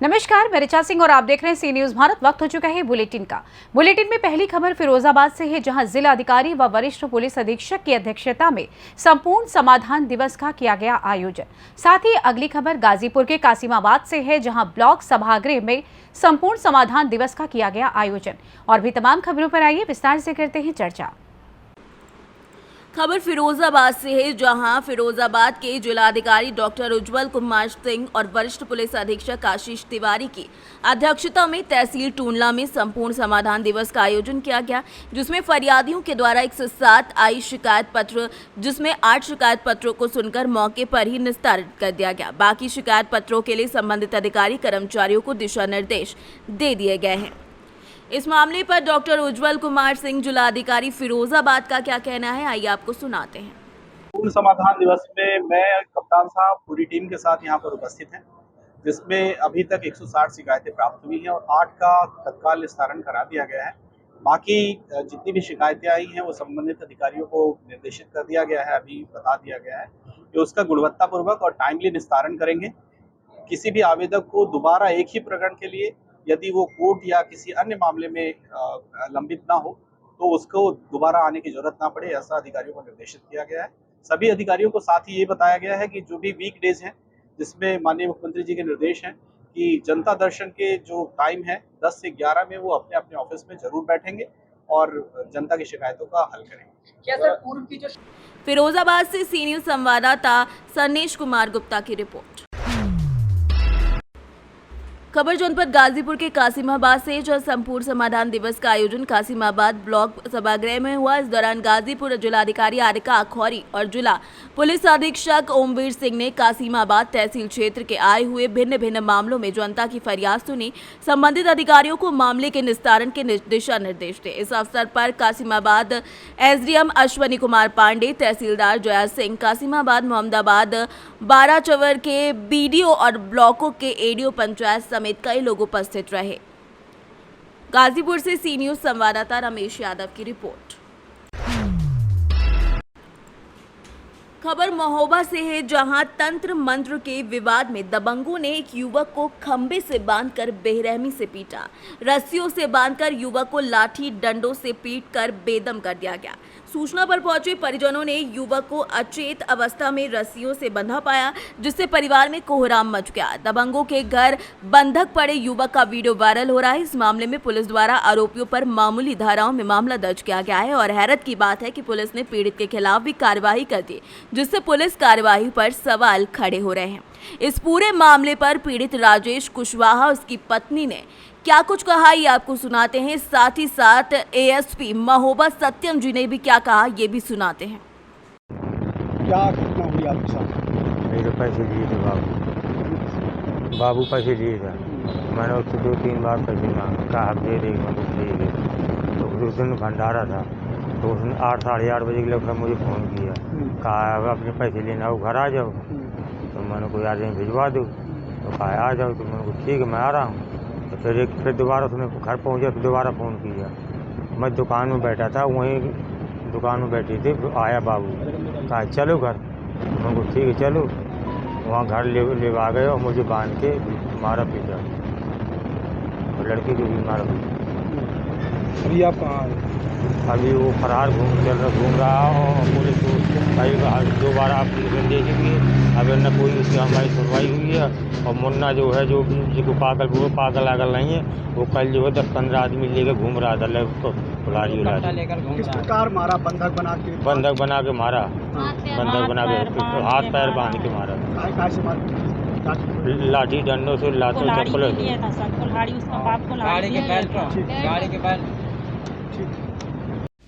नमस्कार, मैं ऋचा सिंह और आप देख रहे हैं सी न्यूज भारत। वक्त हो चुका है बुलेटिन का। बुलेटिन में पहली खबर फिरोजाबाद से है, जहां जिला अधिकारी व वरिष्ठ पुलिस अधीक्षक की अध्यक्षता में संपूर्ण समाधान दिवस का किया गया आयोजन। साथ ही अगली खबर गाजीपुर के कासिमाबाद से है, जहां ब्लॉक सभागृह में संपूर्ण समाधान दिवस का किया गया आयोजन। और भी तमाम खबरों पर आइए विस्तार से करते हैं चर्चा। खबर फिरोजाबाद से है, जहां फिरोजाबाद के जिलाधिकारी डॉक्टर उज्जवल कुमार सिंह और वरिष्ठ पुलिस अधीक्षक आशीष तिवारी की अध्यक्षता में तहसील टूंडला में संपूर्ण समाधान दिवस का आयोजन किया गया, जिसमें फरियादियों के द्वारा 107 आई शिकायत पत्र, जिसमें 8 शिकायत पत्रों को सुनकर मौके पर ही निस्तारित कर दिया गया। बाकी शिकायत पत्रों के लिए संबंधित अधिकारी कर्मचारियों को दिशा निर्देश दे दिए गए हैं। इस मामले पर डॉक्टर उज्जवल कुमार सिंह जिलाधिकारी फिरोजाबाद का क्या कहना है, आइए आपको सुनाते हैं। पूर्ण समाधान दिवस में मैं कप्तान साहब पूरी टीम के साथ यहाँ पर उपस्थित हैं, जिसमें अभी तक 160 शिकायतें प्राप्त हुई हैं और 8 का तत्काल निस्तारण करा दिया गया है। बाकी जितनी भी शिकायतें आई हैं वो संबंधित अधिकारियों को निर्देशित कर दिया गया है, अभी बता दिया गया है कि उसका गुणवत्तापूर्वक और टाइमली निस्तारण करेंगे। किसी भी आवेदक को दोबारा एक ही प्रकरण के लिए यदि वो कोर्ट या किसी अन्य मामले में लंबित ना हो तो उसको दोबारा आने की जरूरत ना पड़े, ऐसा अधिकारियों को निर्देशित किया गया है। सभी अधिकारियों को साथ ही ये बताया गया है कि जो भी वीक डेज हैं, जिसमें माननीय मुख्यमंत्री जी के निर्देश हैं कि जनता दर्शन के जो टाइम है 10 से 11 में वो अपने अपने ऑफिस में जरूर बैठेंगे और जनता की शिकायतों का हल करेंगे। क्या सर पूर्व की जो फिरोजाबाद से सी न्यूज संवाददाता सन्नेश कुमार गुप्ता की रिपोर्ट। खबर जनपद गाजीपुर के कासिमाबाद से, जो संपूर्ण समाधान दिवस का आयोजन कासिमाबाद ब्लॉक सभागृह में हुआ। इस दौरान गाजीपुर जिलाधिकारी आरिका अखौरी और जिला पुलिस अधीक्षक ओमवीर सिंह ने कासिमाबाद तहसील क्षेत्र के आए हुए भिन्न भिन्न मामलों में जनता की फरियाद सुनी, संबंधित अधिकारियों को मामले के निस्तारण के दिशा निर्देश दिए। इस अवसर पर कासिमाबाद एसडीएम अश्वनी कुमार पांडे, तहसीलदार जया सिंह, कासिमाबाद मोहम्मदाबाद बाराचवर के बीडीओ और ब्लॉकों के एडीओ पंचायत समेत कई लोग उपस्थित रहे। गाजीपुर से सी न्यूज संवाददाता रमेश यादव की रिपोर्ट। खबर महोबा से है, जहां तंत्र मंत्र के विवाद में दबंगों ने एक युवक को खंबे से बांधकर बेरहमी से पीटा। रस्सियों से बांधकर युवक को लाठी डंडों से पीटकर बेदम कर दिया गया। सूचना पर पहुंचे परिजनों ने युवक को अचेत अवस्था में रस्सियों से बंधा पाया, जिससे परिवार में कोहराम मच गया। दबंगों के घर बंधक पड़े युवक का वीडियो वायरल हो रहा है। इस मामले में पुलिस द्वारा आरोपियों पर मामूली धाराओं में मामला दर्ज किया गया है और हैरत की बात है कि पुलिस ने पीड़ित के खिलाफ भी कार्यवाही कर दी, जिससे पुलिस कार्यवाही पर सवाल खड़े हो रहे हैं। इस पूरे मामले पर पीड़ित राजेश कुशवाहा, उसकी पत्नी ने क्या कुछ कहा, ये आपको सुनाते हैं। साथ ही साथ एएसपी महोबा सत्यम जी ने भी क्या कहा, ये भी सुनाते हैं। क्या घटना हुई आपके साथ? मेरे पैसे लिए थे बाबू पैसे लिए थे। मैंने उससे 2-3 बार पैसे मांगे, कहा दे दे, मतलब दे दे। तो उस दिन भंडारा था, तो उसने 8 साढ़े 8 बजे के लगभग मुझे फ़ोन किया, कहा अब अपने पैसे लेना हो, घर आ जाओ। तो मैंने को यार भिजवा दो, तो कहा आ जाओ। तो मैंने को ठीक है, मैं आ रहा हूँ। तो फिर दोबारा उसने घर पहुँचा, फिर दोबारा फ़ोन किया। मैं दुकान में बैठा था, वहीं दुकान में बैठी थी, तो आया बाबू, कहा चलो घर। तो मैं को ठीक है चलो। वहाँ घर ले आ गए और मुझे बांध के मारा पीटा, और लड़की को भी मारा पीटा। अभी आप कहाँ हैं? अभी वो फरार घूम रहा और पुलिस को दोबारा एप्लीकेशन दे चुकी है। अगर न कोई उसकी हमारी सुनवाई हुई है, और मुन्ना जो है, जो जिसको पागल आगल नहीं है, वो कल जो है 10-15 आदमी लेकर घूम रहा था, उसको बुलारी किस प्रकार मारा? बंधक बना के मारा, बंधक बना के हाथ पैर बांध के मारा, लाठी डंडों से, लातों चप्पल।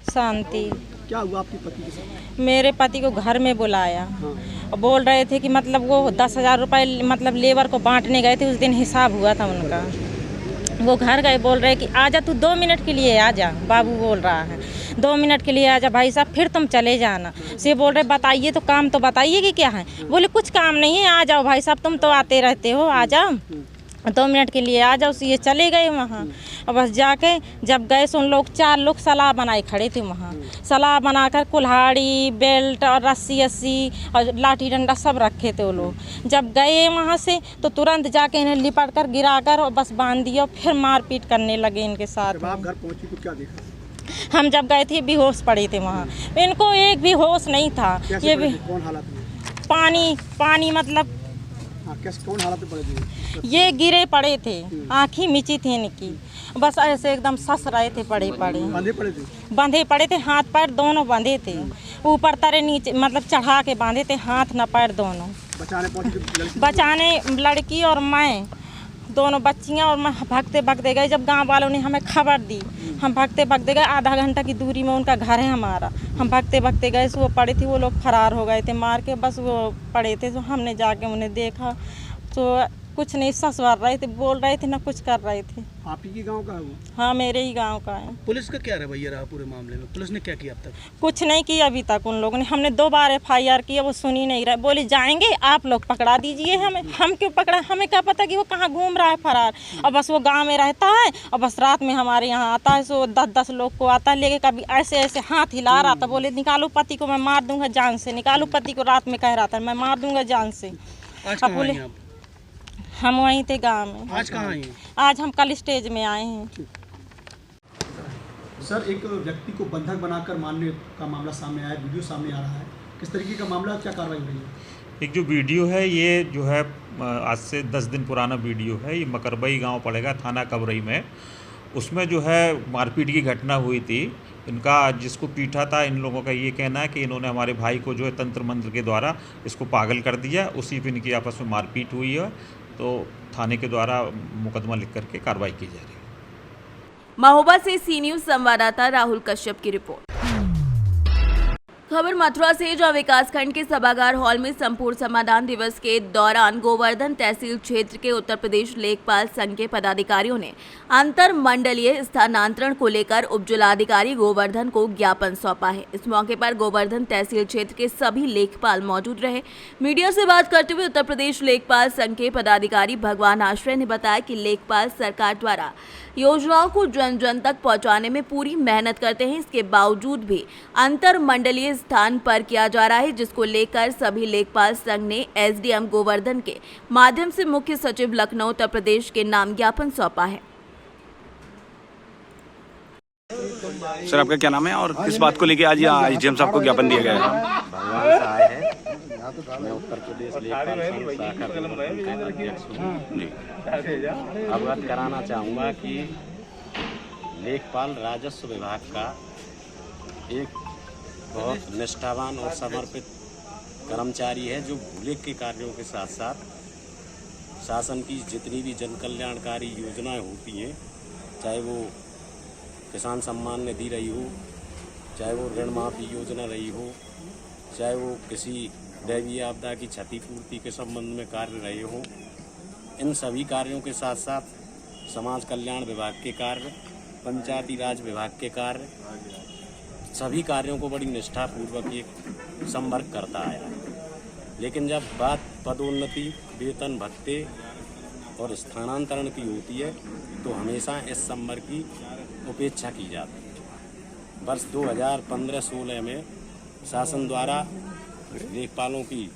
शांति। क्या हुआ आपके पति के साथ? मेरे पति को घर में बुलाया और बोल रहे थे कि मतलब वो 10,000 रुपये मतलब लेबर को बांटने गए थे, उस दिन हिसाब हुआ था उनका। वो घर गए, बोल रहे कि आजा तू 2 मिनट के लिए आजा। बाबू बोल रहा है 2 मिनट के लिए आजा भाई साहब, फिर तुम चले जाना। से बोल रहे बताइए तो काम तो बताइए कि क्या है। बोले कुछ काम नहीं है, आ जाओ भाई साहब, तुम तो आते रहते हो, आ जाओ। 2 मिनट के लिए आ जाओ, ये चले गए वहाँ। और बस जाके जब गए सो उन लोग 4 लोग सलाह बनाए खड़े थे वहाँ। सलाह बनाकर कुल्हाड़ी, बेल्ट और रस्सी और लाठी डंडा सब रखे थे वो लोग। जब गए वहाँ से तो तुरंत जाके इन्हें लिपट कर गिरा कर और बस बांध दिया, फिर मारपीट करने लगे इनके साथ। जब आप घर पहुंची तो क्या देखा? हम जब गए थे बेहोश पड़े थे वहाँ, इनको एक भी होश नहीं था। कैसे ये पड़े भी थे? कौन हालत में? पानी मतलब हाँ, कैसे कौन हालत में पड़े थे? ये गिरे पड़े थे, आँखें मिची थी इनकी, बस ऐसे एकदम सस रहे थे पड़े पड़े। बांधे पड़े थे? बंधे पड़े थे, हाथ पैर दोनों बंधे थे, ऊपर तरे नीचे मतलब चढ़ा के बांधे थे, हाथ न पैर दोनों। बचाने पहुंची तो लड़की? बचाने लड़की और मैं, दोनों बच्चियां और मैं भागते भागते गए। जब गांव वालों ने हमें खबर दी, हम भागते भागते गए। आधा घंटा की दूरी में उनका घर है हमारा। हम भागते भागते गए, वो पड़े थे, वो लोग फरार हो गए थे मार के, बस वो पड़े थे। तो हमने जाके उन्हें देखा तो कुछ नहीं, ससुर रहे थे, बोल रहे थे ना कुछ कर रहे थे। आप ही के गांव का है वो? हाँ, मेरे ही गांव का है। पुलिस का क्या रवैया रहा पूरे मामले में? पुलिस ने क्या किया अब तक? कुछ नहीं किया अभी तक उन लोगों ने। हमने 2 बार FIR किया, वो सुनी नहीं रहे। बोले जाएंगे आप लोग पकड़ा दीजिए हमें। हम क्यों पकड़ा? हमें क्या पता कि वो कहाँ घूम रहा है फरार। और बस वो गांव में रहता है और बस रात में हमारे यहाँ आता है। सो 10-10 लोग को आता है लेके, कभी ऐसे ऐसे हाथ हिला रहा था। बोले निकालो पति को, मैं मार दूंगा जान से। निकालो पति को, रात में कह रहा था मैं मार दूंगा जान से। आज कहाँ आई आप? हम वहीं थे गाँव में। आज कहाँ आई हैं? आज हम कल स्टेज में आए हैं। सर, एक व्यक्ति को बंधक बनाकर मारने का मामला सामने आया, वीडियो सामने आ रहा है। किस तरीके का मामला, क्या कार्रवाई हो रही है? एक जो वीडियो है, ये जो है आज से 10 दिन पुराना वीडियो है। ये मकरबई गांव पड़ेगा, थाना कबरई में। उसमें जो है मारपीट की घटना हुई थी। इनका जिसको पीटा था, इन लोगों का ये कहना है कि इन्होंने हमारे भाई को जो है तंत्र मंत्र के द्वारा इसको पागल कर दिया। उसी पर इनकी आपस में मारपीट हुई है। तो थाने के द्वारा मुकदमा लिख करके कार्रवाई की जा रही है। महोबा से सी न्यूज़ संवाददाता राहुल कश्यप की रिपोर्ट। खबर मथुरा से, जहां विकासखंड के सभागार हॉल में संपूर्ण समाधान दिवस के दौरान गोवर्धन तहसील क्षेत्र के उत्तर प्रदेश लेखपाल संघ के पदाधिकारियों ने अंतर मंडलीय स्थानांतरण को लेकर उपजिलाधिकारी गोवर्धन को ज्ञापन सौंपा है। इस मौके पर गोवर्धन तहसील क्षेत्र के सभी लेखपाल मौजूद रहे। मीडिया से बात करते हुए उत्तर प्रदेश लेखपाल संघ के पदाधिकारी भगवान आश्रय ने बताया कि लेखपाल सरकार द्वारा योजनाओं को जन जन तक पहुंचाने में पूरी मेहनत करते हैं। इसके बावजूद भी अंतर मंडलीय स्थान पर किया जा रहा है, जिसको लेकर सभी लेखपाल संघ ने SDM गोवर्धन के माध्यम से मुख्य सचिव लखनऊ उत्तर प्रदेश के नाम ज्ञापन सौंपा है। सर, आपका क्या नाम है और किस बात को लेके आज यहाँ IGM साहब को ज्ञापन दिया गया है? भगवान से आए हैं। मैं उत्तर प्रदेश लेखपाल संघ शाखा के अध्यक्ष हूँ। अवगत कराना चाहूँगा कि लेखपाल राजस्व विभाग का एक बहुत निष्ठावान और समर्पित कर्मचारी है, जो भूले के कार्यों के साथ साथ शासन की जितनी भी जन कल्याणकारी योजनाएं होती हैं, चाहे वो किसान सम्मान निधि रही हो, चाहे वो ऋण माफी योजना रही हो, चाहे वो किसी दैवीय आपदा की क्षतिपूर्ति के संबंध में कार्य रहे हों, इन सभी कार्यों के साथ साथ समाज कल्याण विभाग के कार्य, पंचायती राज विभाग के कार्य, सभी कार्यों को बड़ी निष्ठापूर्वक एक संपर्क करता आया है। लेकिन जब बात पदोन्नति, वेतन भत्ते और स्थानांतरण की होती है तो हमेशा इस संपर्क की उपेक्षा की जाती है। वर्ष 2015-16 में शासन द्वारा लेखपालों की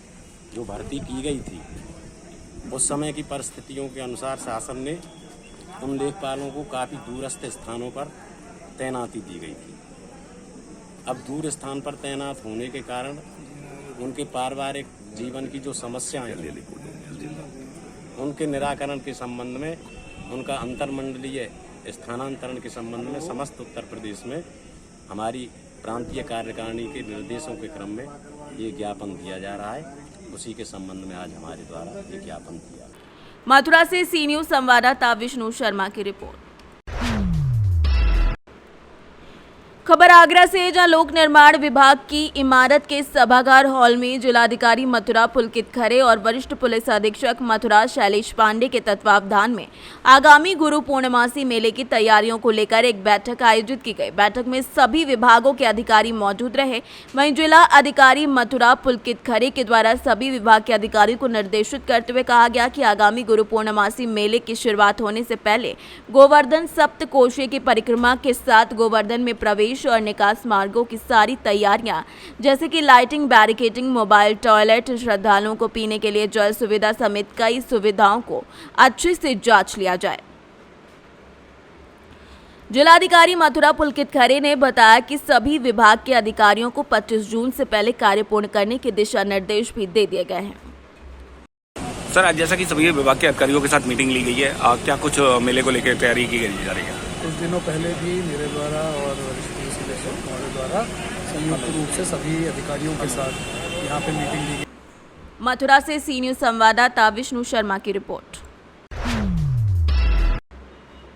जो भर्ती की गई थी, उस समय की परिस्थितियों के अनुसार शासन ने उन लेखपालों को काफ़ी दूरस्थ स्थानों पर तैनाती दी गई थी। अब दूर स्थान पर तैनात होने के कारण उनके पारिवारिक जीवन की जो समस्याएं हैं, उनके निराकरण के संबंध में, उनका अंतरमंडलीय स्थानांतरण के संबंध में समस्त उत्तर प्रदेश में हमारी प्रांतीय कार्यकारिणी के निर्देशों के क्रम में ये ज्ञापन दिया जा रहा है। उसी के संबंध में आज हमारे द्वारा ये ज्ञापन दिया। मथुरा से सी न्यूज़ संवाददाता विष्णु शर्मा की रिपोर्ट। खबर आगरा से है, जहां लोक निर्माण विभाग की इमारत के सभागार हॉल में जिलाधिकारी मथुरा पुलकित खरे और वरिष्ठ पुलिस अधीक्षक मथुरा शैलेश पांडे के तत्वावधान में आगामी गुरु पूर्णमासी मेले की तैयारियों को लेकर एक बैठक आयोजित की गई। बैठक में सभी विभागों के अधिकारी मौजूद रहे। वहीं जिला अधिकारी मथुरा पुलकित खरे के द्वारा सभी विभाग के अधिकारियों को निर्देशित करते हुए कहा गया कि आगामी गुरु पूर्णमासी मेले की शुरुआत होने से पहले गोवर्धन सप्तकोशीय की परिक्रमा के साथ गोवर्धन में प्रवेश और निकास मार्गों की सारी तैयारियां जैसे कि लाइटिंग, बैरिकेडिंग, मोबाइल टॉयलेट, श्रद्धालुओं को पीने के लिए जल सुविधा समेत कई सुविधाओं को अच्छे से जांच लिया जाए। जिलाधिकारी मथुरा पुलकित खरे ने बताया कि सभी विभाग के अधिकारियों को 25 जून से पहले कार्य पूर्ण करने के दिशा निर्देश भी दे दिए गए हैं। सर, आज जैसा कि सभी विभाग के अधिकारियों के साथ मीटिंग ली गई है, क्या कुछ मेले को लेकर तैयारी की जा रही है? कुछ दिनों पहले भी मेरे द्वारा और वरिष्ठ पुलिस अधीक्षक महोदय द्वारा संयुक्त रूप से सभी अधिकारियों के साथ यहाँ पे मीटिंग ली गई। मथुरा से सी न्यूज संवाददाता विष्णु शर्मा की रिपोर्ट।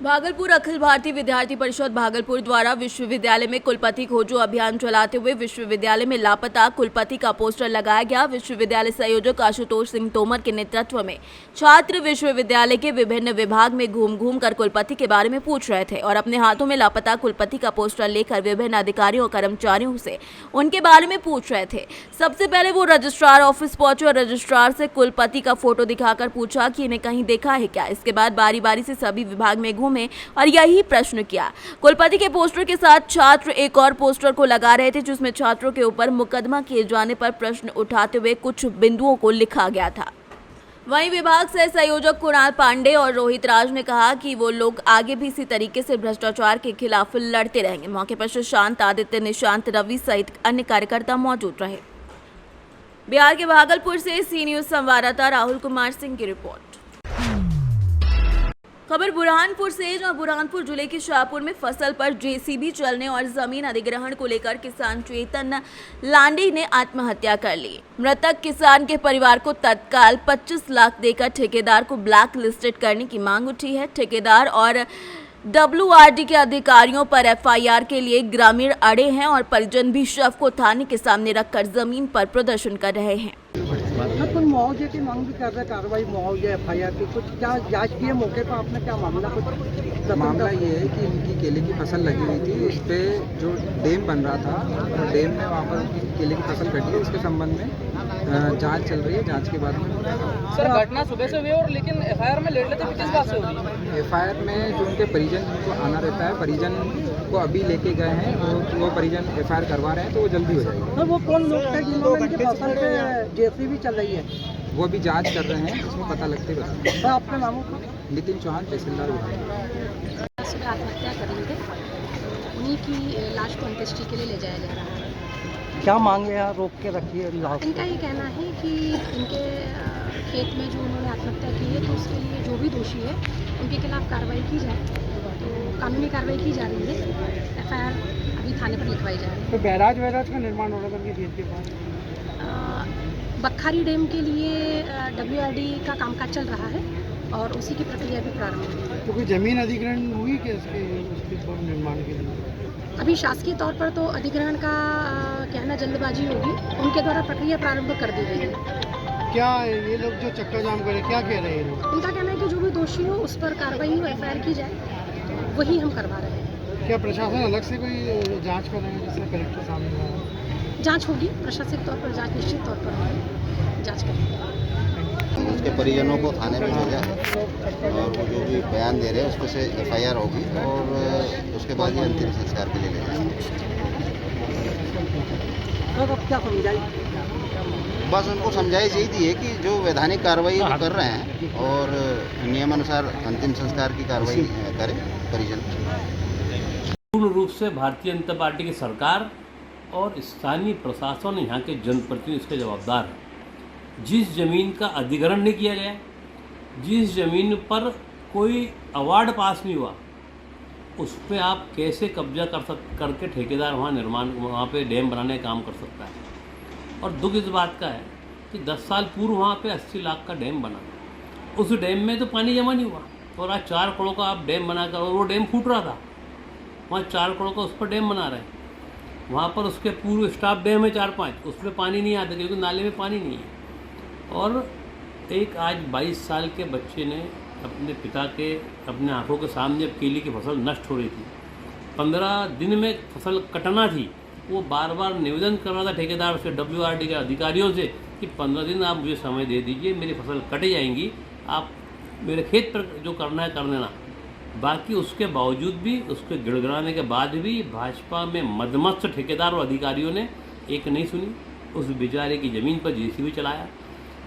भागलपुर अखिल भारतीय विद्यार्थी परिषद भागलपुर द्वारा विश्वविद्यालय में कुलपति खोजो अभियान चलाते हुए विश्वविद्यालय में लापता कुलपति का पोस्टर लगाया गया। विश्वविद्यालय संयोजक आशुतोष सिंह तोमर के नेतृत्व में छात्र विश्वविद्यालय के विभिन्न विभाग में घूम घूम कर कुलपति के बारे में पूछ रहे थे और अपने हाथों में लापता कुलपति का पोस्टर लेकर विभिन्न अधिकारियों और कर्मचारियों से उनके बारे में पूछ रहे थे। सबसे पहले वो रजिस्ट्रार ऑफिस पहुंचे और रजिस्ट्रार से कुलपति का फोटो दिखाकर पूछा कि इन्हें कहीं देखा है क्या। इसके बाद बारी बारी से सभी विभाग में घूमे और यही प्रश्न किया। कुलपति के पोस्टर के साथ छात्र एक और पोस्टर को लगा रहे थे जिसमें छात्रों के ऊपर मुकदमा किए जाने पर प्रश्न उठाते हुए कुछ बिंदुओं को लिखा गया था। वहीं विभाग से संयोजक कुणाल पांडे और रोहित राज ने कहा कि वो लोग आगे भी इसी तरीके से भ्रष्टाचार के खिलाफ लड़ते रहेंगे। मौके पर सुशांत, आदित्य, निशांत, रवि सहित अन्य कार्यकर्ता मौजूद रहे। बिहार के भागलपुर से सी न्यूज संवाददाता राहुल कुमार सिंह की रिपोर्ट। खबर बुरहानपुर से, जहां बुरहानपुर जिले के शाहपुर में फसल पर जेसीबी चलने और जमीन अधिग्रहण को लेकर किसान चेतन लांडे ने आत्महत्या कर ली। मृतक किसान के परिवार को तत्काल 25 लाख देकर ठेकेदार को ब्लैक लिस्टेड करने की मांग उठी है। ठेकेदार और WRD के अधिकारियों पर FIR के लिए ग्रामीण अड़े हैं और परिजन भी शव को थाने के सामने रखकर जमीन पर प्रदर्शन कर रहे हैं। कुछ मुआवजे की मांग भी कर रहे, कार्रवाई मुआवजे FIR की कुछ क्या जांच की है मौके पर आपने? क्या मामला? कुछ मामला ये है कि इनकी केले की फसल लगी हुई थी, उस पर जो डैम बन रहा था और डैम में वहाँ पर केले की फसल कटी है, उसके संबंध में जांच चल रही है। जांच के बाद में सर घटना सुबह से हुई और लेकिन FIR में लेट लेते किस बात से होगी? FIR में जो उनके परिजन जिनको आना रहता है, परिजन को अभी लेके गए हैं, वो परिजन FIR करवा रहे हैं, तो वो जल्दी हो जाएगी। सर वो कौन लोग थे जिन्होंने इनके फसल पे जेसीबी चल रही है? वो अभी जांच कर रहे हैं, इसमें पता लगते बताएंगे। सर आपके नामों पर? नितिन चौहान, तहसीलदार। आत्महत्या कर ली थी, उन्हीं की लाश को अंत्येष्टि के लिए ले जाया जा रहा है। क्या मांगे हैं? रोक के रखिए। इनका ये कहना है कि इनके खेत में जो उन्होंने आत्महत्या की है तो उसके लिए जो भी दोषी है उनके खिलाफ कार्रवाई की जाए। तो कानूनी कार्रवाई की जा रही है, FIR अभी थाने पर लिखवाई जा रही है। तो बैराज का निर्माण हो रहा था खेत के पास? बखारी डैम के लिए WRD का कामकाज चल रहा है और उसी की प्रक्रिया भी प्रारंभ हुई है। तो कोई जमीन अधिग्रहण हुई क्या उसके निर्माण के लिए? अभी शासकीय तौर पर तो अधिग्रहण का कहना जल्दबाजी होगी, उनके द्वारा प्रक्रिया प्रारंभ कर दी गई है। क्या ये लोग जो चक्का जाम करे क्या कह रहे हैं? इनका कहना है कि जो भी दोषी हो उस पर कार्रवाई हो, FIR की जाए, वही हम करवा रहे हैं। क्या प्रशासन अलग से कोई जांच कर रहे हैं जैसे कलेक्टर सामने? जांच होगी, प्रशासनिक तौर पर जांच निश्चित तौर पर होगी, जांच करेंगे। उसके परिजनों को थाने में भेजा है और वो जो भी बयान दे रहे हैं उसमें से FIR होगी और उसके बाद ही अंतिम संस्कार के लिए ले जाएंगे। अब क्या समझाई? बस उनको समझाइश यही दी है कि जो वैधानिक कार्रवाई वो कर रहे हैं और नियमानुसार अंतिम संस्कार की कार्रवाई करें परिजन। पूर्ण रूप से भारतीय जनता पार्टी की सरकार और स्थानीय प्रशासन, यहाँ के जनप्रतिनिधि इसके जवाबदार हैं। जिस ज़मीन का अधिग्रहण नहीं किया गया, जिस ज़मीन पर कोई अवार्ड पास नहीं हुआ, उस पर आप कैसे कब्जा करके ठेकेदार वहाँ पे डैम बनाने का काम कर सकता है। और दुख इस बात का है कि 10 साल पूर्व वहाँ पे 80 लाख का डैम बना, उस डैम में तो पानी जमा नहीं हुआ और आज 4 करोड़ का आप डैम बनाकर, और वो डैम फूट रहा था, वहाँ 4 करोड़ का उस पर डैम बना रहे हैं। वहाँ पर उसके पूर्व स्टाफ डैम है 4-5, उसमें पानी नहीं आता क्योंकि नाले में पानी नहीं है। और एक आज 22 साल के बच्चे ने अपने पिता के अपने आंखों के सामने जब केले की फसल नष्ट हो रही थी, 15 दिन में फसल कटना थी, वो बार बार निवेदन कर रहा था ठेकेदार से, WRD के अधिकारियों से कि 15 दिन आप मुझे समय दे दीजिए, मेरी फसल कट जाएंगी, आप मेरे खेत पर जो करना है कर देना। बाकी उसके बावजूद भी, उसके गिड़गिड़ाने के बाद भी भाजपा में मदमस्त ठेकेदार और अधिकारियों ने एक नहीं सुनी। उस बेचारे की ज़मीन पर JCB चलाया।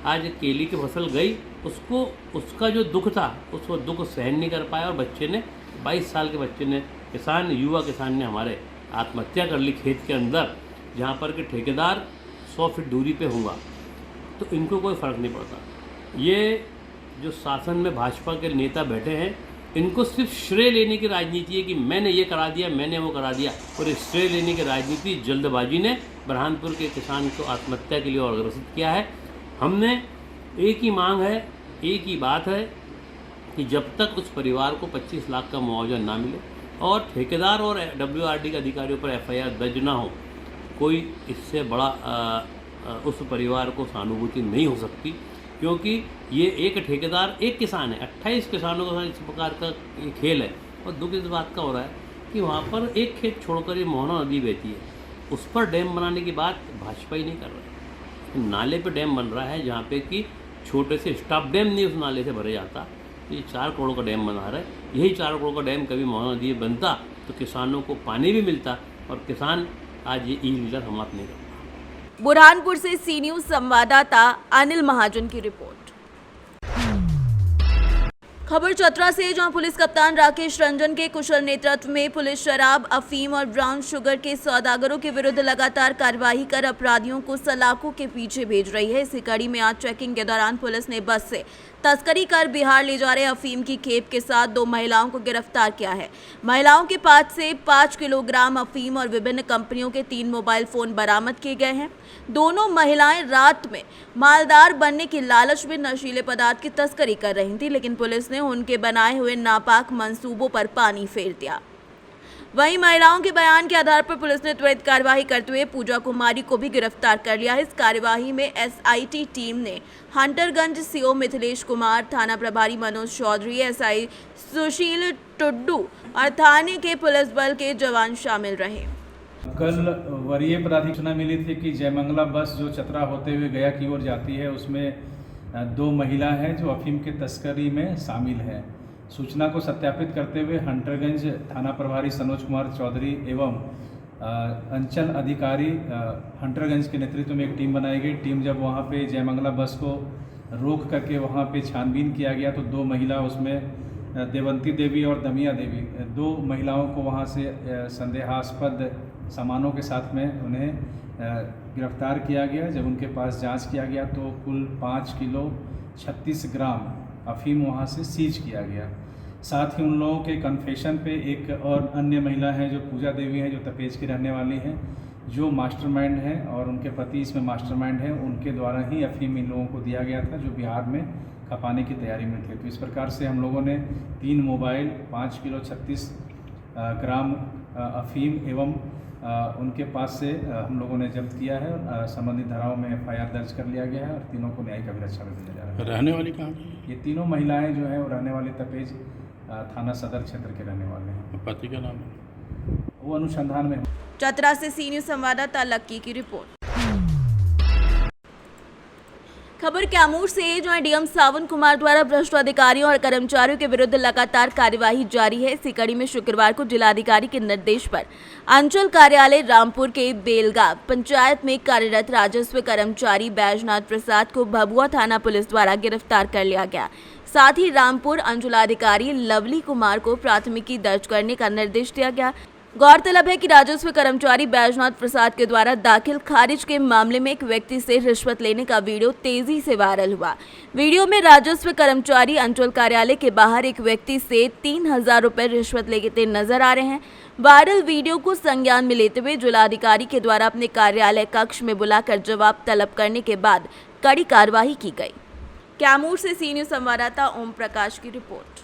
आज केली की फसल गई, उसको उसका जो दुख था उसको दुख सहन नहीं कर पाया और बच्चे ने 22 साल के बच्चे ने युवा किसान ने हमारे आत्महत्या कर ली खेत के अंदर, जहाँ पर कि ठेकेदार 100 फीट दूरी पे होगा। तो इनको कोई फ़र्क नहीं पड़ता। ये जो शासन में भाजपा के नेता बैठे हैं, इनको सिर्फ श्रेय लेने की राजनीति है कि मैंने ये करा दिया, मैंने वो करा दिया, और इस श्रेय लेने की राजनीति जल्दबाजी ने बुरहानपुर के किसान को आत्महत्या के लिए अग्रसित किया है। हमने एक ही मांग है, एक ही बात है कि जब तक उस परिवार को 25 लाख का मुआवजा ना मिले और ठेकेदार और WRD के अधिकारियों पर FIR दर्ज ना हो, कोई इससे बड़ा उस परिवार को सहानुभूति नहीं हो सकती। क्योंकि ये एक ठेकेदार एक किसान है, 28 किसानों के साथ इस प्रकार का ये खेल है। और दुख इस बात का हो रहा है कि वहाँ पर एक खेत छोड़कर ये मोहना नदी बहती है, उस पर डैम बनाने की बात भाजपा ही नहीं कर रहा है। नाले पे डैम बन रहा है जहाँ पे कि छोटे से स्टॉप डैम नहीं उस नाले से भरे जाता। ये 4 करोड़ का डैम बना रहा है। यही 4 करोड़ का डैम कभी मोहना नदी बनता तो किसानों को पानी भी मिलता और किसान आज ये लीडर समाप्त नहीं करता। बुरहानपुर से सी न्यूज़ संवाददाता अनिल महाजन की रिपोर्ट। खबर चतरा से, जहां पुलिस कप्तान राकेश रंजन के कुशल नेतृत्व में पुलिस शराब, अफीम और ब्राउन शुगर के सौदागरों के विरुद्ध लगातार कार्रवाई कर अपराधियों को सलाखों के पीछे भेज रही है। इसी कड़ी में आज चेकिंग के दौरान पुलिस ने बस से तस्करी कर बिहार ले जा रहे अफीम की खेप के साथ 2 महिलाओं को गिरफ्तार किया है। महिलाओं के पास से 5 किलोग्राम अफीम और विभिन्न कंपनियों के 3 मोबाइल फोन बरामद किए गए हैं। दोनों महिलाएं रात में मालदार बनने की लालच में नशीले पदार्थ की तस्करी कर रही थी, लेकिन पुलिस ने उनके बनाए हुए नापाक मंसूबों पर पानी फेर दिया। वहीं महिलाओं के बयान के आधार पर पुलिस ने त्वरित कार्रवाई करते हुए पूजा कुमारी को भी गिरफ्तार कर लिया है। इस कार्यवाही में SIT टीम ने हंटरगंज CO मिथिलेश कुमार, थाना प्रभारी मनोज चौधरी, SI सुशील टुड्डू और थाने के पुलिस बल के जवान शामिल रहे। कल वरीय पदाधिकारी सूचना मिली थी कि जयमंगला बस जो चतरा होते हुए गया की ओर जाती है, उसमें 2 महिला हैं जो अफीम के तस्करी में शामिल हैं। सूचना को सत्यापित करते हुए हंटरगंज थाना प्रभारी सनोज कुमार चौधरी एवं अंचल अधिकारी हंटरगंज के नेतृत्व में एक टीम बनाई गई। टीम जब वहां पे जयमंगला बस को रोक करके वहां पे छानबीन किया गया तो 2 महिला, उसमें देवंती देवी और दमिया देवी, 2 महिलाओं को वहां से संदेहास्पद सामानों के साथ में उन्हें गिरफ्तार किया गया। जब उनके पास जांच किया गया तो कुल 5 किलो 36 ग्राम अफीम वहां से सीज किया गया। साथ ही उन लोगों के कन्फेशन पे एक और अन्य महिला हैं जो पूजा देवी हैं, जो तपेज की रहने वाली हैं, जो मास्टरमाइंड हैं और उनके पति इसमें मास्टरमाइंड हैं। उनके द्वारा ही अफीम इन लोगों को दिया गया था जो बिहार में खपाने की तैयारी में थे। तो इस प्रकार से हम लोगों ने 3 मोबाइल, 5 किलो 36 ग्राम अफीम एवं उनके पास से हम लोगों ने जब्त किया है। संबंधित धाराओं में FIR दर्ज कर लिया गया है और तीनों को न्यायिक अभिरक्षा में भेजा जा रहा है। रहने वाली कहाँ की? ये तीनों महिलाएं जो है वो रहने वाली तपेज थाना सदर क्षेत्र के रहने वाले हैं। पति का नाम है? वो अनुसंधान में। चतरा से सी न्यूज़ संवाददाता लक्की की रिपोर्ट। खबर कैमूर से, जहां DM सावन कुमार द्वारा भ्रष्ट अधिकारियों और कर्मचारियों के विरुद्ध लगातार कार्यवाही जारी है। इसी कड़ी में शुक्रवार को जिलाधिकारी के निर्देश पर अंचल कार्यालय रामपुर के बेलगांव पंचायत में कार्यरत राजस्व कर्मचारी बैजनाथ प्रसाद को भभुआ थाना पुलिस द्वारा गिरफ्तार कर लिया गया। साथ ही रामपुर अंचलाधिकारी लवली कुमार को प्राथमिकी दर्ज करने का निर्देश दिया गया। गौरतलब है कि राजस्व कर्मचारी बैजनाथ प्रसाद के द्वारा दाखिल खारिज के मामले में एक व्यक्ति से रिश्वत लेने का वीडियो तेजी से वायरल हुआ। वीडियो में राजस्व कर्मचारी अंचल कार्यालय के बाहर एक व्यक्ति से 3000 रुपए रिश्वत लेते नजर आ रहे हैं। वायरल वीडियो को संज्ञान में लेते हुए जिलाधिकारी के द्वारा अपने कार्यालय कक्ष में बुलाकर जवाब तलब करने के बाद कड़ी कार्रवाई की गई। कैमूर से सी न्यूज़ संवाददाता ओम प्रकाश की रिपोर्ट।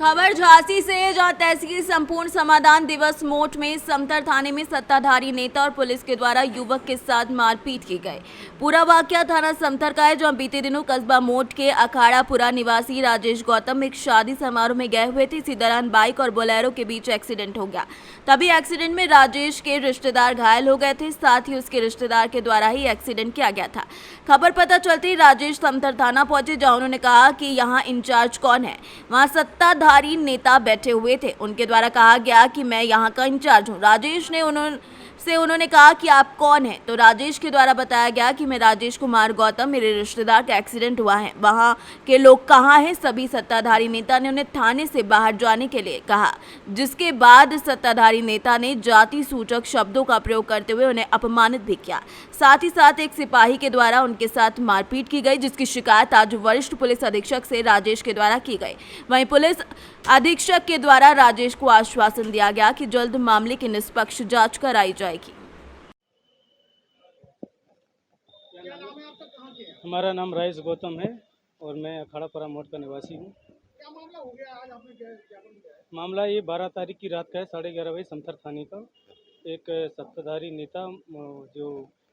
खबर झांसी से, जहां तहसील संपूर्ण समाधान दिवस मोट में समतर थाने में सत्ताधारी नेता और पुलिस के द्वारा युवक के साथ मारपीट की गई। पूरा वाकया थाना समतर का है, जहां बीते दिनों कस्बा मोट के अखाड़ापुरा निवासी राजेश गौतम एक शादी समारोह में गए हुए थे। इसी दौरान बाइक और बोलेरो के बीच एक्सीडेंट हो गया। तभी एक्सीडेंट में राजेश के रिश्तेदार घायल हो गए थे, साथ ही उसके रिश्तेदार के द्वारा ही एक्सीडेंट किया गया था। खबर पता चलते ही राजेश समतर थाना पहुंचे, जहां उन्होंने कहा कि यहां इंचार्ज कौन है। वहां सत्ताधारी नेता बैठे हुए थे। उनके द्वारा कहा गया कि मैं यहाँ का इंचार्ज हूँ। राजेश ने उन्होंने कहा कि आप कौन हैं? तो राजेश के द्वारा बताया गया कि मैं राजेश कुमार गौतम, मेरे रिश्तेदार का एक्सीडेंट हुआ है, वहाँ के लोग कहाँ हैं? सभी सत्ताधारी नेता ने उन्हें थाने से बाहर जाने के लिए कहा, जिसके बाद सत्ताधारी नेता ने जाति सूचक शब्दों का प्रयोग करते हुए उन्हें अपमानित भी किया। साथ ही साथ एक सिपाही के द्वारा उनके साथ मारपीट की गई, जिसकी शिकायत आज वरिष्ठ पुलिस अधीक्षक से राजेश के द्वारा की गई। वहीं पुलिस अधीक्षक के द्वारा राजेश को आश्वासन दिया गया कि जल्द मामले की निष्पक्ष जांच कराई जाएगी। हमारा नाम राजेश गौतम है और मैं अखाड़ापुरा मोड़ का निवासी हूँ। क्या मामला हो गया आज आपने ज्ञापन दिया है? मामला ये 12 तारीख की रात का है, 11:30 बजे समतर थाने का। एक सत्ताधारी नेता जो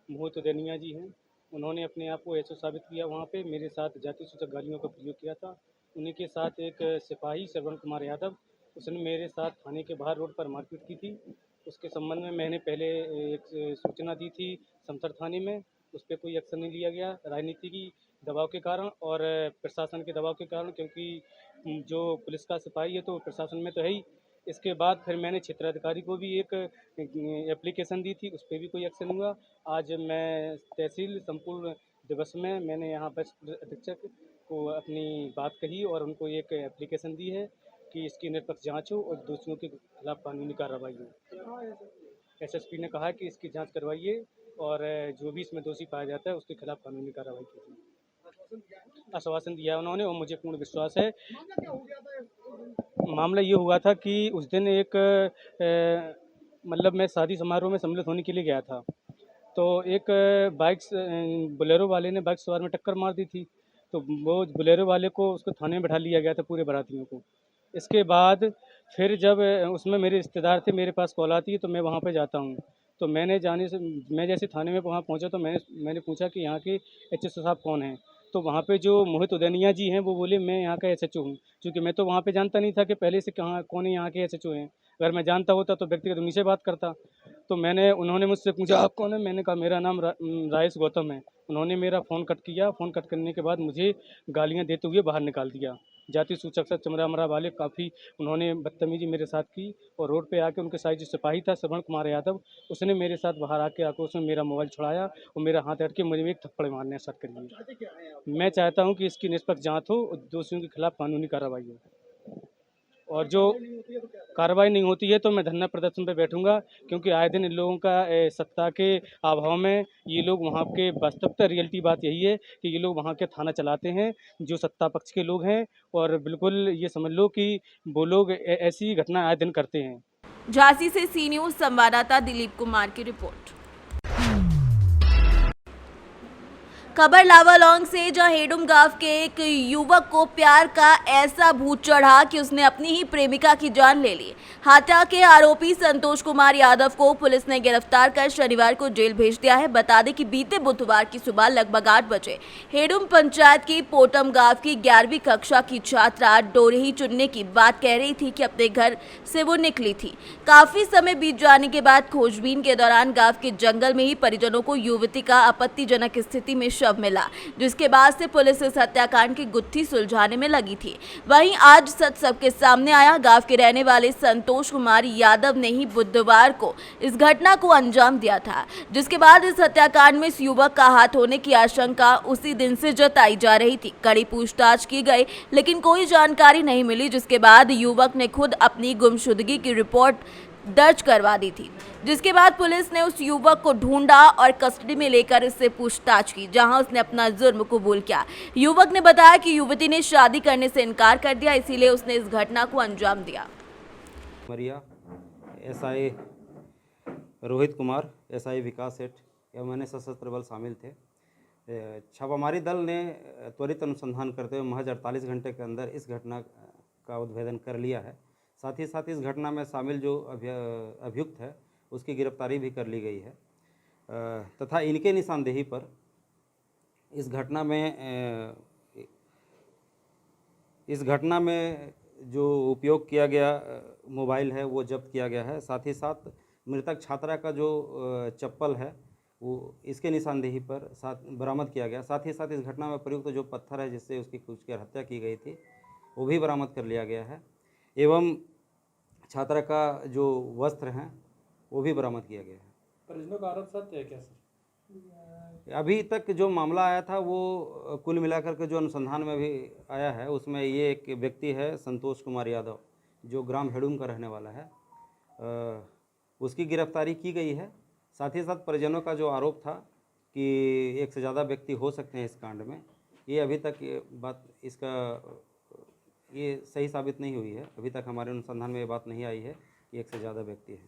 मोहित उदैनिया जी हैं, उन्होंने अपने आप को एसओ साबित किया। वहाँ पे मेरे साथ जाति सूचक गालियों का प्रयोग किया था। उन्हीं के साथ एक सिपाही श्रवण कुमार यादव, उसने मेरे साथ थाने के बाहर रोड पर मारपीट की थी। उसके संबंध में मैंने पहले एक सूचना दी थी समतर थाने में, उस पर कोई एक्शन नहीं लिया गया, राजनीति की दबाव के कारण और प्रशासन के दबाव के कारण, क्योंकि जो पुलिस का सिपाही है तो प्रशासन में तो है ही। इसके बाद फिर मैंने क्षेत्राधिकारी को भी एक एप्लीकेशन दी थी, उस पर भी कोई एक्शन हुआ। आज मैं तहसील संपूर्ण दिवस में मैंने यहाँ बस अधीक्षक को अपनी बात कही और उनको एक एप्लीकेशन दी है कि इसकी निष्पक्ष जांच हो और दोषियों के खिलाफ कानूनी कार्रवाई हो। एसएसपी ने कहा कि इसकी जांच करवाइए और जो भी इसमें दोषी पाया जाता है उसके खिलाफ कानूनी कार्रवाई कीजिए। आश्वासन दिया उन्होंने और मुझे पूर्ण विश्वास है। मामला ये हुआ था कि उस दिन एक मतलब मैं शादी समारोह में सम्मिलित होने के लिए गया था, तो एक बोलेरो वाले ने बाइक सवार में टक्कर मार दी थी। तो वो बोलेरो वाले को उसको थाने में बैठा लिया गया था, पूरे बारातियों को। इसके बाद फिर जब उसमें मेरे रिश्तेदार थे, मेरे पास कॉल आती है तो मैं वहाँ पे जाता हूँ। तो मैं जैसे थाने में वहाँ पहुँचा तो मैंने पूछा कि यहाँ के एचएसओ साहब कौन हैं। तो वहाँ पे जो मोहित उदैनिया जी हैं वो बोले मैं यहाँ का एसएचओ हूँ, क्योंकि मैं तो वहाँ पे जानता नहीं था कि पहले से कौन है यहाँ के एसएचओ हैं। अगर मैं जानता होता तो व्यक्तिगत उन्हीं से बात करता। तो उन्होंने मुझसे पूछा आप कौन है? मैंने कहा मेरा नाम राजेश गौतम है। उन्होंने मेरा फ़ोन कट किया। फ़ोन कट करने के बाद मुझे गालियाँ देते हुए बाहर निकाल दिया। जाति सूचक से चमड़ा वाले काफ़ी उन्होंने बदतमीजी मेरे साथ की और रोड पे आके उनके साथ जो सिपाही था श्रवण कुमार यादव, उसने मेरे साथ बाहर आके उसने मेरा मोबाइल छुड़ाया और मेरा हाथ हट के मुझे एक थप्पड़ मारने स्टार्ट कर दिए। मैं चाहता हूँ कि इसकी निष्पक्ष जांच हो और दोषियों के खिलाफ कानूनी कार्रवाई हो, और जो कार्रवाई नहीं होती है तो मैं धरना प्रदर्शन पे बैठूंगा, क्योंकि आए दिन इन लोगों का सत्ता के अभाव में ये लोग वहाँ के वास्तविकता रियलिटी बात यही है कि ये लोग वहाँ के थाना चलाते हैं जो सत्ता पक्ष के लोग हैं, और बिल्कुल ये समझ लो कि वो लोग ऐसी घटना आए दिन करते हैं। झांसी से सी न्यूज़ संवाददाता दिलीप कुमार की रिपोर्ट। खबर लावालौंग से, जहां हेडुम गांव के एक युवक को प्यार का ऐसा भूत चढ़ा कि उसने अपनी ही प्रेमिका की जान ले ली। हत्या के आरोपी संतोष कुमार यादव को पुलिस ने गिरफ्तार कर शनिवार को जेल भेज दिया है। बता दें कि बीते बुधवार की सुबह लगभग 8 बजे हेडुम पंचायत की पोटम गांव की 11वीं कक्षा की छात्रा डोरही चुनने की बात कह रही थी कि अपने घर से वो निकली थी। काफी समय बीत जाने के बाद खोजबीन के दौरान गांव के जंगल में ही परिजनों को युवती का आपत्तिजनक स्थिति में मिला, जिसके बाद से पुलिस इस हत्याकांड की गुत्थी सुलझाने में लगी थी। वहीं आज सच सबके सामने आया। गांव के रहने वाले संतोष कुमार यादव ने ही बुधवार को इस घटना को अंजाम दिया था, जिसके बाद इस हत्याकांड में इस युवक का हाथ होने की आशंका उसी दिन से जताई जा रही थी। कड़ी पूछताछ की गई लेकिन कोई जानकारी नहीं मिली, जिसके बाद युवक ने खुद अपनी गुमशुदगी की रिपोर्ट दर्ज करवा दी थी, जिसके बाद पुलिस ने उस युवक को ढूंढा और कस्टडी में लेकर इससे पूछताछ की, जहां उसने अपना जुर्म कबूल किया। युवक ने बताया कि युवती ने शादी करने से इनकार कर दिया, इसीलिए उसने इस घटना को अंजाम दिया। मरिया एसआई रोहित कुमार, एसआई विकास सेठ एवं अन्य सशस्त्र बल शामिल थे। छापामारी दल ने त्वरित अनुसंधान करते हुए महज 48 घंटे के अंदर इस घटना का उद्भेदन कर लिया है। साथ ही साथ इस घटना में शामिल जो अभियुक्त है उसकी गिरफ्तारी भी कर ली गई है तथा इनके निशानदेही पर इस घटना में जो उपयोग किया गया मोबाइल है वो जब्त किया गया है। साथ ही साथ मृतक छात्रा का जो चप्पल है वो इसके निशानदेही पर बरामद किया गया। साथ ही साथ इस घटना में प्रयुक्त जो पत्थर है जिससे उसकी हत्या की गई थी वो भी बरामद कर लिया गया है एवं छात्रा का जो वस्त्र हैं वो भी बरामद किया गया है। परिजनों का आरोप सत्य है क्या सर? अभी तक जो मामला आया था वो कुल मिलाकर के जो अनुसंधान में भी आया है उसमें ये एक व्यक्ति है संतोष कुमार यादव जो ग्राम हेडूम का रहने वाला है, उसकी गिरफ्तारी की गई है। साथ ही साथ परिजनों का जो आरोप था कि एक से ज़्यादा व्यक्ति हो सकते हैं इस कांड में, ये अभी तक ये सही साबित नहीं हुई है। अभी तक हमारे अनुसंधान में ये बात नहीं आई है कि एक से ज़्यादा व्यक्ति है।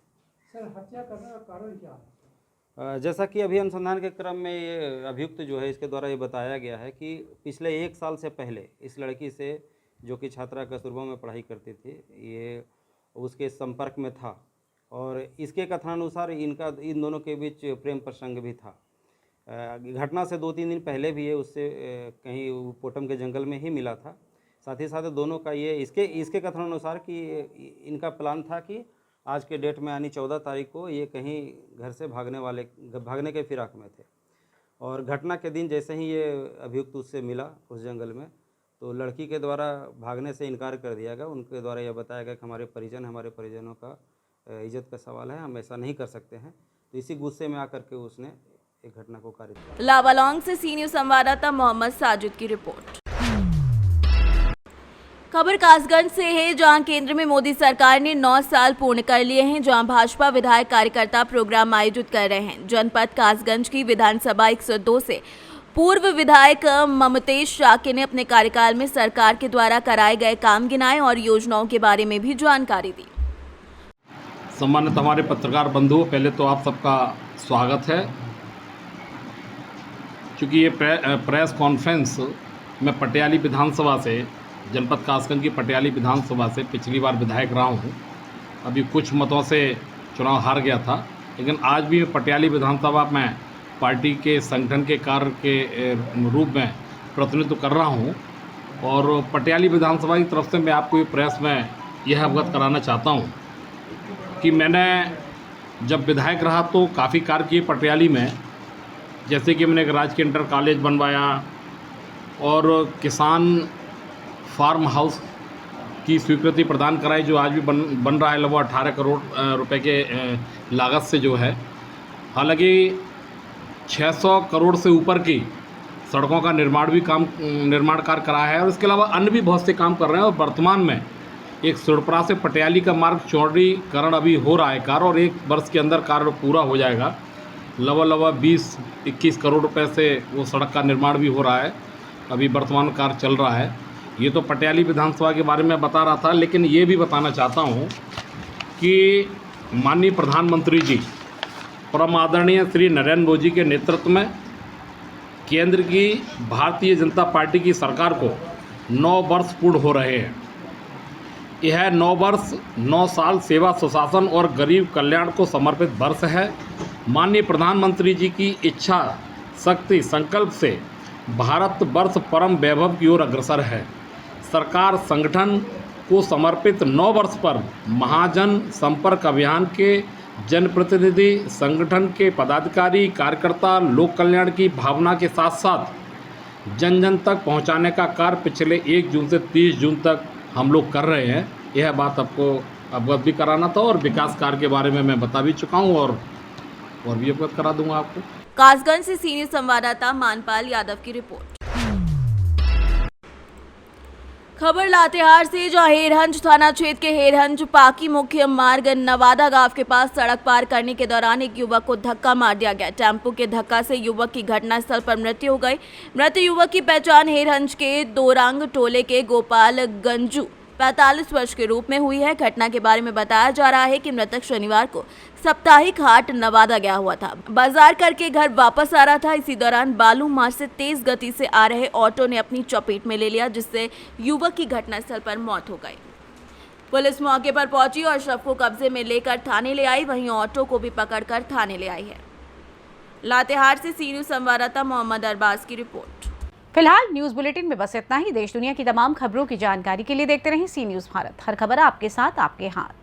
सर, हत्या करने का कारण क्या है? जैसा कि अभी अनुसंधान के क्रम में ये अभियुक्त जो है इसके द्वारा ये बताया गया है कि पिछले 1 साल से पहले इस लड़की से जो कि छात्रा कस्तूरबा में पढ़ाई करती थी ये उसके संपर्क में था और इसके कथनानुसार इन दोनों के बीच प्रेम प्रसंग भी था। घटना से 2-3 दिन पहले भी ये उससे कहीं पोटम के जंगल में ही मिला था। साथ ही साथ दोनों का ये इसके कथनानुसार कि इनका प्लान था कि आज के डेट में यानी 14 तारीख को ये कहीं घर से भागने के फिराक में थे और घटना के दिन जैसे ही ये अभियुक्त उससे मिला उस जंगल में तो लड़की के द्वारा भागने से इनकार कर दिया गया। उनके द्वारा यह बताया गया कि हमारे परिजनों का इज्जत का सवाल है, हम ऐसा नहीं कर सकते हैं। तो इसी गुस्से में आकर के उसने एक घटना को कारित किया। लावालौंग से सी न्यूज़ संवाददाता मोहम्मद साजिद की रिपोर्ट। खबर कासगंज से है, जहां केंद्र में मोदी सरकार ने 9 साल पूर्ण कर लिए हैं, जहां भाजपा विधायक कार्यकर्ता प्रोग्राम आयोजित कर रहे हैं। जनपद कासगंज की विधानसभा 102 से पूर्व विधायक ममतेश शाक्य ने अपने कार्यकाल में सरकार के द्वारा कराए गए काम गिनाए और योजनाओं के बारे में भी जानकारी दी। सम्मानित हमारे पत्रकार बंधुओं, पहले तो आप सबका स्वागत है। क्योंकि ये प्रेस कॉन्फ्रेंस मैं पटियाली विधानसभा से, जनपद कासगंज की पटियाली विधानसभा से पिछली बार विधायक रहा हूँ। अभी कुछ मतों से चुनाव हार गया था, लेकिन आज भी मैं पटियाली विधानसभा में पार्टी के संगठन के कार्य के रूप में प्रतिनिधित्व कर रहा हूँ। और पटियाली विधानसभा की तरफ से मैं आपको ये प्रेस में यह अवगत कराना चाहता हूँ कि मैंने जब विधायक रहा तो काफ़ी कार्य किए पटियाली में। जैसे कि मैंने एक राजकीय इंटर कॉलेज बनवाया और किसान फार्म हाउस की स्वीकृति प्रदान कराई, जो आज भी बन रहा है लगभग 18 करोड़ रुपए के लागत से जो है। हालांकि 600 करोड़ से ऊपर की सड़कों का निर्माण कार्य करा है और इसके अलावा अन्य भी बहुत से काम कर रहे हैं। और वर्तमान में एक सुरपरा से पटियाली का मार्ग चौड़ीकरण अभी हो रहा है कार्य, और 1 वर्ष के अंदर कार्य पूरा हो जाएगा। लगभग 20-21 करोड़ रुपए से वो सड़क का निर्माण भी हो रहा है, अभी वर्तमान कार्य चल रहा है। ये तो पटियाली विधानसभा के बारे में बता रहा था, लेकिन ये भी बताना चाहता हूँ कि माननीय प्रधानमंत्री जी परम आदरणीय श्री नरेंद्र मोदी के नेतृत्व में केंद्र की भारतीय जनता पार्टी की सरकार को 9 वर्ष पूर्ण हो रहे हैं। यह 9 वर्ष 9 साल सेवा, सुशासन और गरीब कल्याण को समर्पित वर्ष है। माननीय प्रधानमंत्री जी की इच्छा शक्ति संकल्प से भारत वर्ष परम वैभव की ओर अग्रसर है। सरकार संगठन को समर्पित 9 वर्ष पर महाजन संपर्क अभियान के जनप्रतिनिधि, संगठन के पदाधिकारी, कार्यकर्ता लोक कल्याण की भावना के साथ साथ जन जन तक पहुंचाने का कार्य पिछले 1 जून से 30 जून तक हम लोग कर रहे हैं। यह बात आपको अवगत भी कराना था और विकास कार्य के बारे में मैं बता भी चुका हूं और भी अवगत करा दूंगा आपको। कासगंज से सीनियर संवाददाता मानपाल यादव की रिपोर्ट। खबर लातेहार से, जहां हेरहंज थाना क्षेत्र के हेरहंज पाकी मुख्य मार्ग नवादा गांव के पास सड़क पार करने के दौरान एक युवक को धक्का मार दिया गया। टेम्पो के धक्का से युवक की घटनास्थल पर मृत्यु हो गई। मृत युवक की पहचान हेरहंज के दोरांग टोले के गोपाल गंजू 45 वर्ष के रूप में हुई है। घटना के बारे में बताया जा रहा है कि मृतक शनिवार को साप्ताहिक हाट नवादा गया हुआ था, बाजार करके घर वापस आ रहा था। इसी दौरान बालू मार्ग से तेज गति से आ रहे ऑटो ने अपनी चपेट में ले लिया, जिससे युवक की घटनास्थल पर मौत हो गई। पुलिस मौके पर पहुंची और शव को कब्जे में लेकर थाने ले आई, वहीं ऑटो को भी पकड़कर थाने ले आई है। लातेहार से सी न्यूज़ संवाददाता मोहम्मद अरबाज की रिपोर्ट। फिलहाल न्यूज बुलेटिन में बस इतना ही। देश दुनिया की तमाम खबरों की जानकारी के लिए देखते रहें सी न्यूज़ भारत। हर खबर आपके साथ, आपके हाथ।